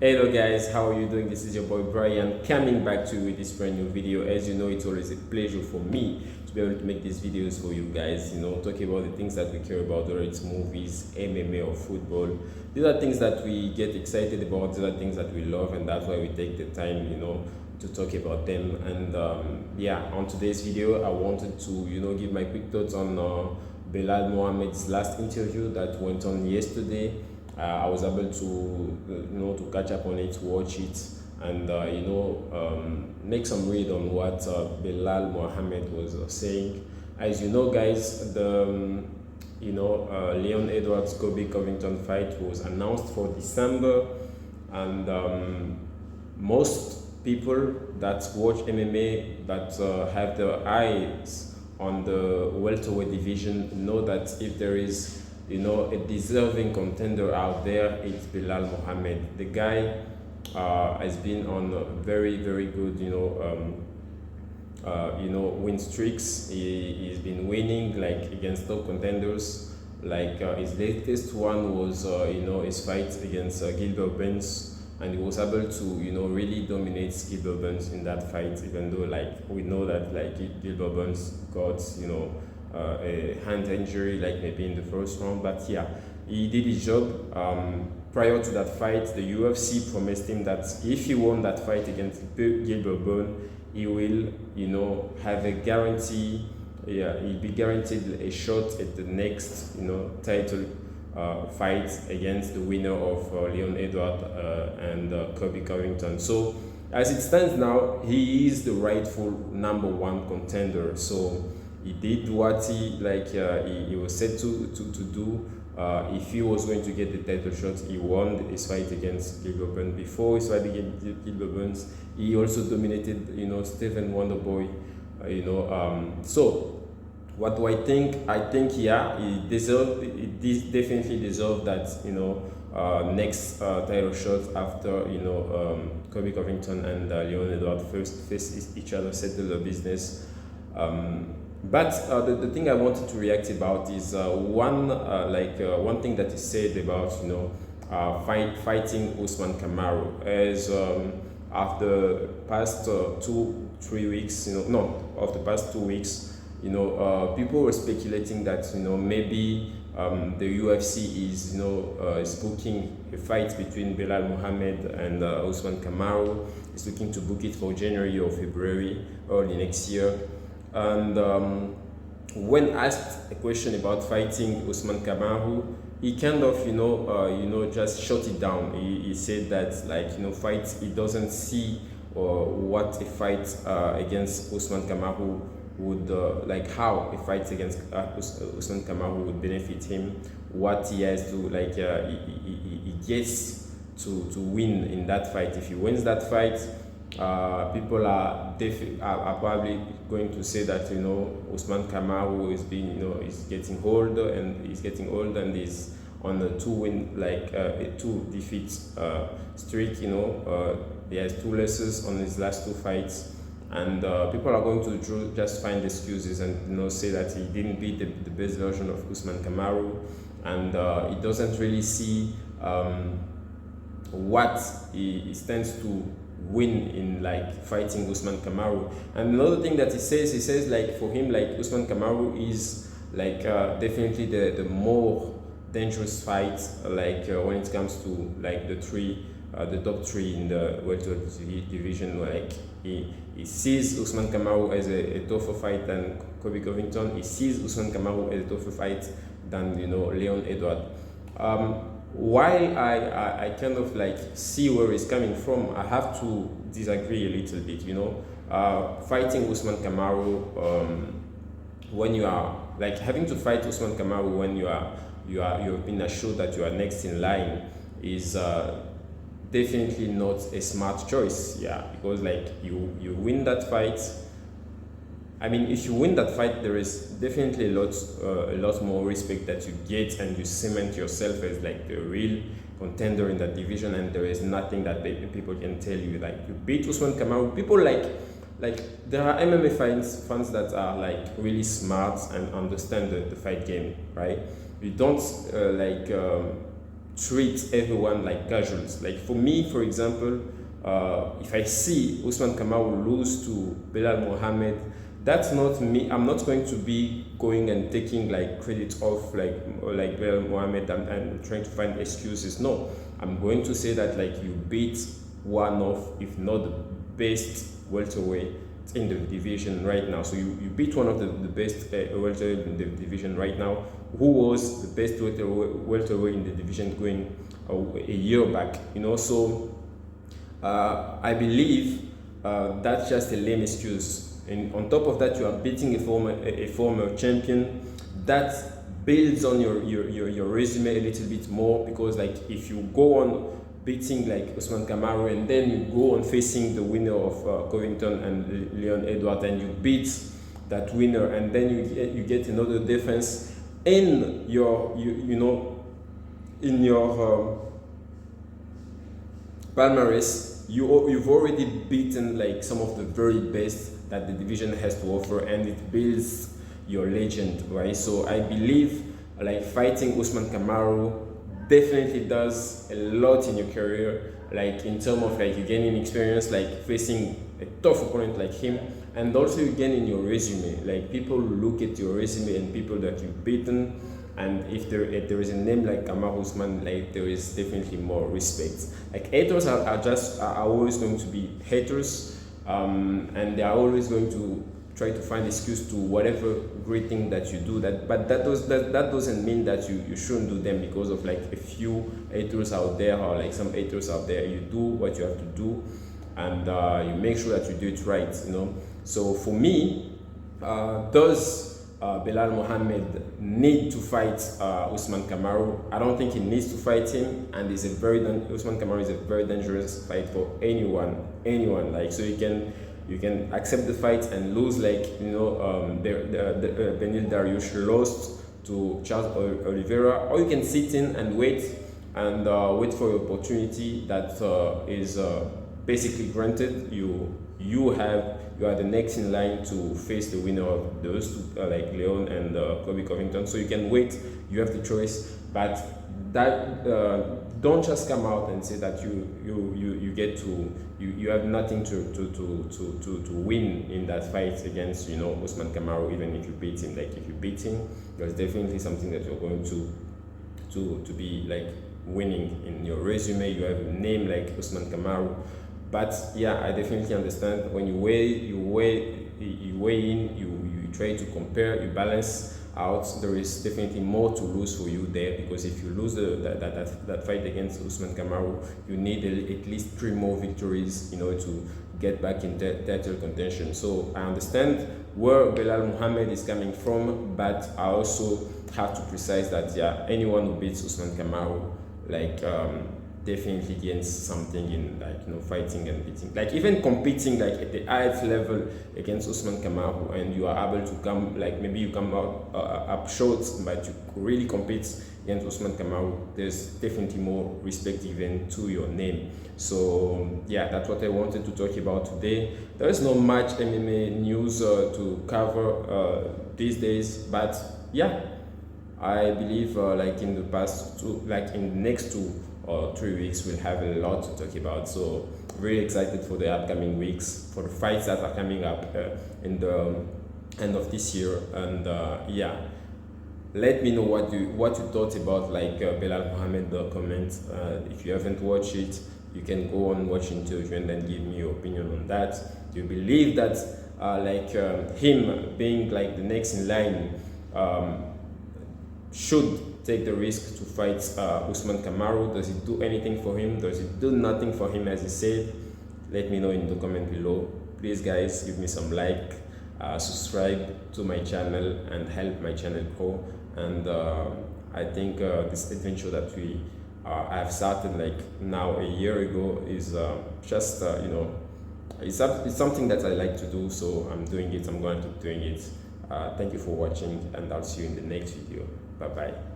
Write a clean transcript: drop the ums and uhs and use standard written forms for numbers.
Hello guys, how are you doing? This is your boy Brian coming back to you with this brand new video. As you know, it's always a pleasure for me to be able to make these videos for you guys, talking about the things that we care about, whether it's movies, MMA or football. These are things that we get excited about, these are things that we love, and that's why we take the time, to talk about them. And yeah, on today's video, I wanted to, give my quick thoughts on Belal Mohammed's last interview that went on yesterday. I was able to, to catch up on it, watch it, and make some read on what Belal Mohammed was saying. As you know, guys, the Leon Edwards Kobe Covington fight was announced for December, and most people that watch MMA that have their eyes on the welterweight division know that if there is a deserving contender out there, it's Belal Mohammed. The guy has been on a very, very good, win streaks. He's been winning like against top contenders. Like his latest one was, his fight against Gilbert Burns, and he was able to, really dominate Gilbert Burns in that fight. Even though, like, we know that like Gilbert Burns got, a hand injury, like maybe in the first round, but yeah, he did his job. Prior to that fight, the UFC promised him that if he won that fight against Gilbert Burns, he will, have a guarantee. Yeah, he'll be guaranteed a shot at the next, title fight against the winner of Leon Edwards and Kobe Covington. So as it stands now, he is the rightful number one contender. So he did what he was set to do. If he was going to get the title shot, he won his fight against Gilbert Burns. Before his fight against Gilbert Burns, he also dominated, Stephen Wonderboy. So what do I think? I think yeah, he definitely deserved that next title shot after Kobe Covington and Leon Edwards first face each other, settle the business. But the thing I wanted to react about is one thing that is said about fighting Usman Kamaru, as after past 2-3 weeks, of the past 2 weeks, people were speculating that maybe the UFC is booking a fight between Belal Mohammed and Usman Kamaru. It's looking to book it for January or February early next year. And when asked a question about fighting Usman Kamaru, he kind of just shut it down. He said that fights, he doesn't see what a fight against Usman Kamaru would how a fight against Usman Kamaru would benefit him, what he has to he gets to win in that fight. If he wins that fight, people are probably going to say that Usman Kamaru is getting older and is on a 2 defeat streak. He has 2 losses on his last 2 fights, and people are going to just find excuses and say that he didn't beat the best version of Usman Kamaru, and he doesn't really see what he stands to win in fighting Usman Kamaru. And another thing that he says for him Usman Kamaru is definitely the more dangerous fight when it comes to the top 3 in the welterweight division. He sees Usman Kamaru as a tougher fight than Kobe Covington. He sees Usman Kamaru as a tougher fight than Leon Edwards. While I kind of see where he's coming from, I have to disagree a little bit. Fighting Usman Kamaru, when you are having to fight Usman Kamaru when you have been assured that you are next in line is definitely not a smart choice. Yeah, because you win that fight. I mean, if you win that fight, there is definitely a lot more respect that you get, and you cement yourself as the real contender in that division. And there is nothing that people can tell you. You beat Usman Kamaru. People there are MMA fans that are really smart and understand the fight game, right? You don't treat everyone like casuals. Like for me, for example, if I see Usman Kamaru lose to Belal Muhammad, that's not me. I'm not going to be going and taking like credit off like Belal Muhammad and trying to find excuses. No, I'm going to say that like you beat one of, if not the best welterweight in the division right now. So you beat one of the best welterweight in the division right now, who was the best welterweight in the division going a year back. So I believe that's just a lame excuse. And on top of that, you are beating a former champion. That builds on your resume a little bit more, because like if you go on beating like Usman Kamaru and then you go on facing the winner of Covington and Leon Edwards, and you beat that winner, and then you get another defense in your in your palmarès, you've already beaten like some of the very best that the division has to offer, and it builds your legend, right? So I believe like fighting Usman Kamaru definitely does a lot in your career, like in terms of like you gaining experience, like facing a tough opponent like him, and also you gain in your resume. Like people look at your resume and people that you've beaten, and if there is a name like Kamaru Usman, like there is definitely more respect. Like haters are always going to be haters, and they are always going to try to find excuse to whatever great thing that you do. But that doesn't mean that you shouldn't do them because of like a few haters out there, or like some haters out there. You do what you have to do, and you make sure that you do it right. So for me, does Belal Muhammad need to fight Usman Kamaru? I don't think he needs to fight him, and Usman Kamaru is a very dangerous fight for anyone. Like, so you can accept the fight and lose, like Benil Dariush lost to Charles Oliveira, or you can sit in and wait wait for your opportunity that is basically granted. You are the next in line to face the winner of those two, like Leon and Kobe Covington. So you can wait. You have the choice, but that don't just come out and say that you have nothing to win in that fight against Usman Kamaru. Even if you beat him, like if you beat him, there's definitely something that you're going to be like winning in your resume. You have a name like Usman Kamaru. But yeah, I definitely understand when you weigh in, you try to compare, you balance out. There is definitely more to lose for you there, because if you lose that fight against Usman Kamaru, you need at least 3 more victories in order to get back in title contention. So I understand where Belal Muhammad is coming from, but I also have to precise that anyone who beats Usman Kamaru, like definitely gains something in fighting and beating, like even competing like at the highest level against Usman Kamaru, and you are able to come, like maybe you come out up short, but you really compete against Usman Kamaru, there's definitely more respect given to your name. So yeah, that's what I wanted to talk about today. There is not much MMA news to cover these days, but yeah, I believe like in the next 2 or 3 weeks we'll have a lot to talk about. So really excited for the upcoming weeks, for the fights that are coming up in the end of this year. And let me know what you thought about like Belal Muhammad comment. If you haven't watched it, you can go on watch interview and then give me your opinion on that. Do you believe that him being like the next in line should take the risk to fight Usman Kamaru? Does it do anything for him? Does it do nothing for him, as he said? Let me know in the comment below. Please guys, give me some like, subscribe to my channel and help my channel grow. And I think this adventure that I've started like now a year ago is just it's something that I like to do, so I'm doing it. I'm going to keep doing it. Thank you for watching, and I'll see you in the next video. Bye bye.